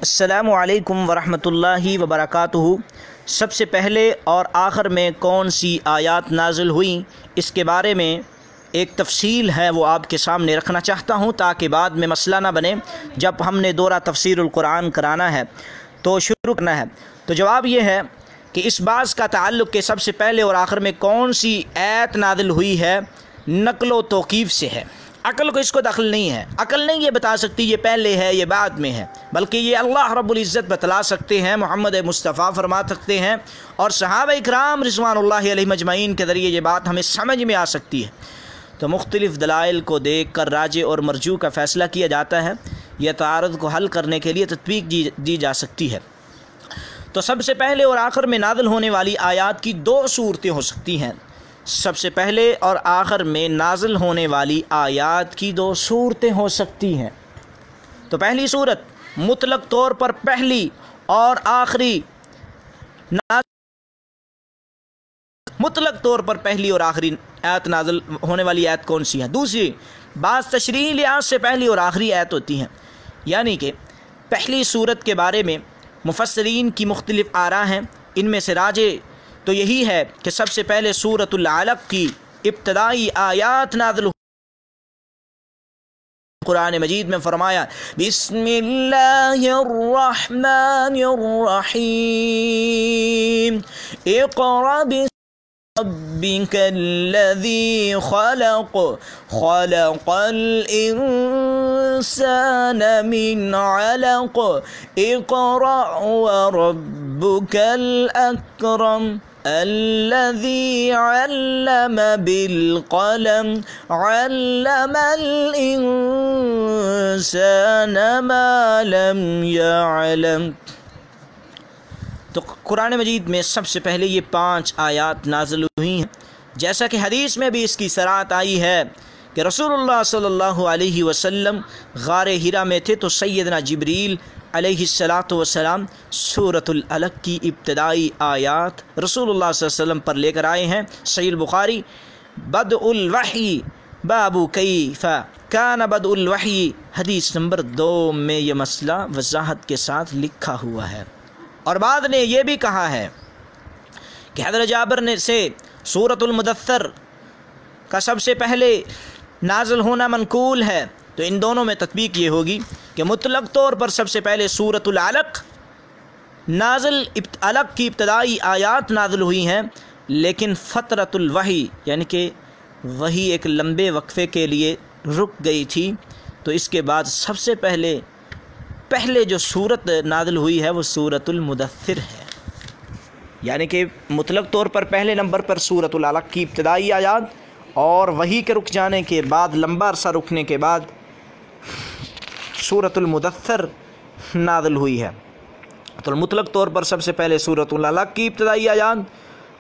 السلام علیکم ورحمۃ اللہ وبرکاتہ۔ سب سے پہلے اور آخر میں کون سی آیات نازل ہوئیں اس کے بارے میں ایک تفصیل ہے وہ آپ کے سامنے رکھنا چاہتا ہوں تاکہ بعد میں مسئلہ نہ بنے جب ہم نے دورہ تفسیر القرآن کرانا ہے تو شروع کرنا ہے۔ تو جواب یہ ہے کہ اس بات کا تعلق کہ سب سے پہلے اور آخر میں کون سی آیت نازل ہوئی ہے نقل و توقیف سے ہے۔ عقل کو اس کو دخل نہیں ہے، عقل نہیں یہ بتا سکتی یہ پہلے ہے یہ بعد میں ہے، بلکہ یہ اللہ رب العزت بتلا سکتے ہیں، محمد مصطفیٰ فرما سکتے ہیں، اور صحابہ اکرام رضوان اللہ علیہم اجمعین کے ذریعے یہ بات ہمیں سمجھ میں آ سکتی ہے۔ تو مختلف دلائل کو دیکھ کر راجح اور مرجوح کا فیصلہ کیا جاتا ہے، یہ تعارض کو حل کرنے کے لیے تطبیق دی جا سکتی ہے۔ تو سب سے پہلے اور آخر میں نازل ہونے والی آیات کی دو صورتیں ہو سکتی ہیں۔ سب سے پہلے اور آخر میں نازل ہونے والی آیات کی دو صورتیں ہو سکتی ہیں۔ تو پہلی صورت مطلق طور پر پہلی اور آخری مطلق طور پر پہلی اور آخری آیت نازل ہونے والی آیت کون سی ہے۔ دوسری بعض تشریحی لحاظ سے پہلی اور آخری آیت ہوتی ہیں، یعنی کہ پہلی صورت کے بارے میں مفسرین کی مختلف آراء ہیں، ان میں سے راجح تو یہی ہے کہ سب سے پہلے سورۃ العلق کی ابتدائی آیات نازل ہوئی۔ قرآن مجید میں فرمایا بسم اللہ الرحمن الرحیم اقرأ ربک الذی خلق خلق الانسان من علق اقرأ وربک الاکرم الذي علم بالقلم علم الإنسان ما لم يعلم۔ تو قرآن مجید میں سب سے پہلے یہ 5 آیات نازل ہوئی ہیں، جیسا کہ حدیث میں بھی اس کی صراحت آئی ہے کہ رسول اللہ صلی اللہ علیہ وسلم غار حرا میں تھے تو سیدنا جبریل علیہ السلام سورۃ العلق کی ابتدائی آیات رسول اللہ صلی اللہ علیہ وسلم پر لے کر آئے ہیں۔ صحیح البخاری بدء الوحی باب کیف کان بدء الوحی حدیث نمبر 2 میں یہ مسئلہ وضاحت کے ساتھ لکھا ہوا ہے۔ اور بعد نے یہ بھی کہا ہے کہ حضرت جابر نے سے سورۃ المدثر کا سب سے پہلے نازل ہونا منقول ہے، تو ان دونوں میں تطبیق یہ ہوگی کہ مطلق طور پر سب سے پہلے سورۃ العلق علق کی ابتدائی آیات نازل ہوئی ہیں، لیکن فترۃ الوحی یعنی کہ وحی ایک لمبے وقفے کے لیے رک گئی تھی، تو اس کے بعد سب سے پہلے جو سورت نازل ہوئی ہے وہ سورۃ المدثر ہے، یعنی کہ مطلق طور پر پہلے نمبر پر سورۃ العلق کی ابتدائی آیات اور وحی کے رک جانے کے بعد لمبا عرصہ رکنے کے بعد سورۃ المدثر نازل ہوئی ہے۔ تو مطلق طور پر سب سے پہلے سورۃ العلق کی ابتدائی آیات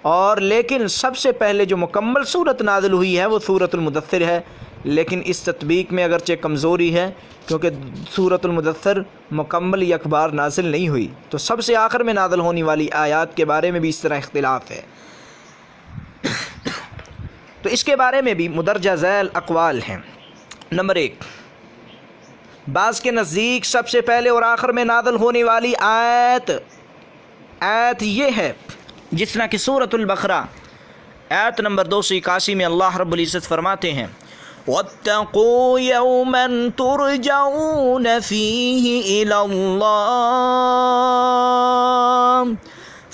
اور لیکن سب سے پہلے جو مکمل سورت نازل ہوئی ہے وہ سورۃ المدثر ہے، لیکن اس تطبیق میں اگرچہ کمزوری ہے کیونکہ سورۃ المدثر مکمل یک بار نازل نہیں ہوئی، تو سب سے آخر میں نازل ہونے والی آیات کے بارے میں بھی اس طرح اختلاف ہے۔ تو اس کے بارے میں بھی مدرجہ ذیل اقوال ہیں۔ نمبر 1، بعض کے نزدیک سب سے پہلے اور آخر میں نازل ہونے والی آیت یہ ہے جس طرح کہ سورۃ البقرہ آیت نمبر 281 میں اللہ رب العزت فرماتے ہیں وَاتَّقُوا يَوْمًا تُرْجَعُونَ فِيهِ إِلَى اللَّهِ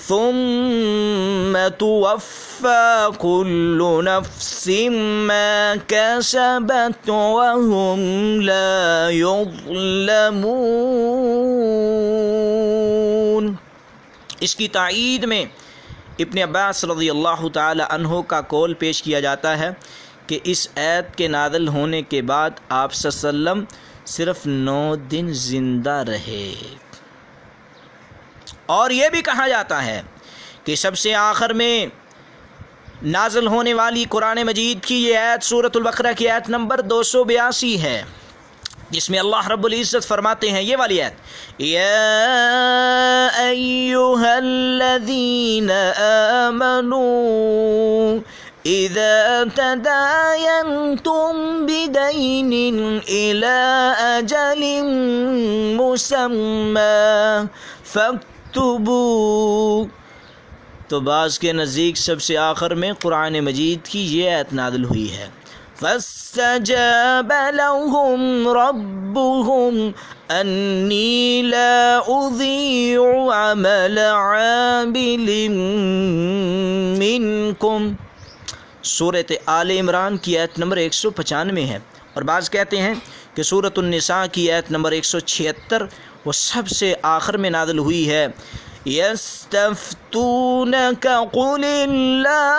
ثُمَّ تُوَفَّى كُلُّ نَفْسٍ مَا كَسَبَتْ وَهُمْ لَا يُظْلَمُونَ۔ اس کی تائید میں ابن عباس رضی اللہ تعالی عنہ کا قول پیش کیا جاتا ہے کہ اس آیت کے نازل ہونے کے بعد آپ صلی اللہ علیہ وسلم صرف 9 دن زندہ رہے، اور یہ بھی کہا جاتا ہے کہ سب سے آخر میں نازل ہونے والی قرآن مجید کی یہ آیت سورۃ البقرہ کی آیت نمبر 282 ہے، جس میں اللہ رب العزت فرماتے ہیں یہ والی آیت یا ایھا الذین آمنوا إذا تداينتم بدين إلى أجل مسمى فاكتبوا. تو بعض کے نزدیک سب سے آخر میں قرآن مجید کی یہ آیت نازل ہوئی ہے، فاستجاب لهم ربهم أني لا أضيع عمل عامل منكم. سورۃ آل عمران کی آیت نمبر 195 ہے، اور بعض کہتے ہیں کہ سورۃ النساء کی آیت نمبر 176 وہ سب سے آخر میں نازل ہوئی ہے. يستفتونك قل الله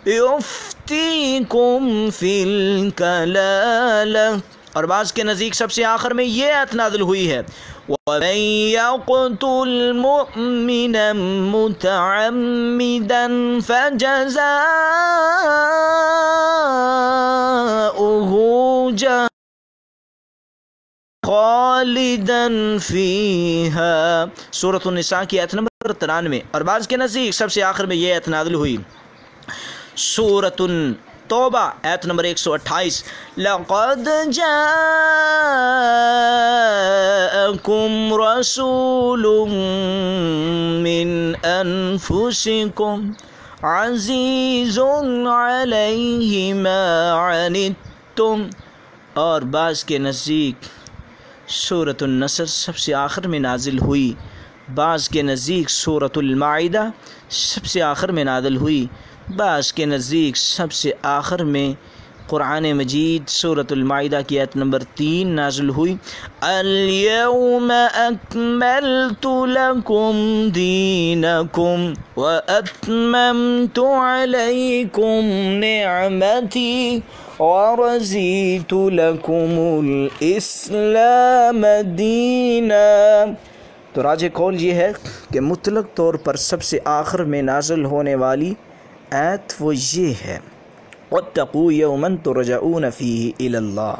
يفتيكم في الكلالة. اور بعض کے نزدیک سب سے آخر میں یہ آیت نازل ہوئی ہے، وَمَن يَقْتُلْ مُؤْمِنًا مُتَعَمِّدًا فَجَزَاؤُهُ جَهَنَّمُ خالداً فیہا. سورۃ النساء کی آیت نمبر 93. اور بعض کے نزدیک سب سے آخر میں یہ آیت نازل ہوئی سورۃ توبہ آیت نمبر 128. لَقَدْ جَاءَكُمْ رَسُولٌ مِّنْ أَنفُسِكُمْ عَزِيزٌ عَلَيْهِ مَا عَنِتُّمْ. اور بعض کے نزدیک سورۃ النصر سب سے آخر میں نازل ہوئی، بعض کے نزدیک سورۃ المائدہ سب سے آخر میں نازل ہوئی، بعض کے نزدیک سب سے آخر میں قرآن مجید سورۃ المائدہ کی آیت نمبر 3 نازل ہوئی. اليوم اکملت لکم دینکم واتممت علیکم نعمتی ورضیت لکم الاسلام دینا. تو راجح قول یہ ہے کہ مطلق طور پر سب سے آخر میں نازل ہونے والی آیت وہ یہ ہے، وَاتَّقُوا يَوْمًا تُرْجَعُونَ فِيهِ إِلَى اللَّهِ.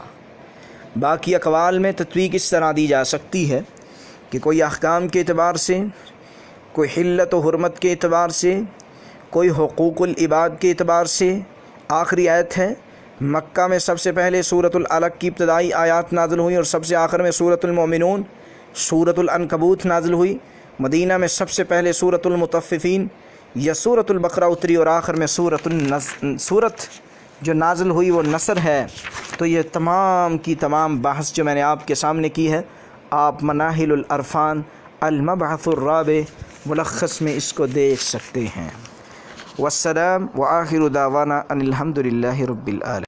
باقی اقوال میں تطبیق اس طرح دی جا سکتی ہے کہ کوئی احکام کے اعتبار سے، کوئی حلت و حرمت کے اعتبار سے، کوئی حقوق العباد کے اعتبار سے آخری آیت ہے. مکہ میں سب سے پہلے سورۃ العلق کی ابتدائی آیات نازل ہوئی اور سب سے آخر میں سورۃ المؤمنون سورۃ العنکبوت نازل ہوئی. مدینہ میں سب سے پہلے سورۃ المطففین یا سورۃ البقرہ اتری اور آخر میں سورت جو نازل ہوئی وہ نصر ہے. تو یہ تمام کی تمام بحث جو میں نے آپ کے سامنے کی ہے، آپ مناہل العرفان المبعث الرابع ملخص میں اس کو دیکھ سکتے ہیں. والسلام وآخر دعوانا ان الحمد للہ رب العالمین.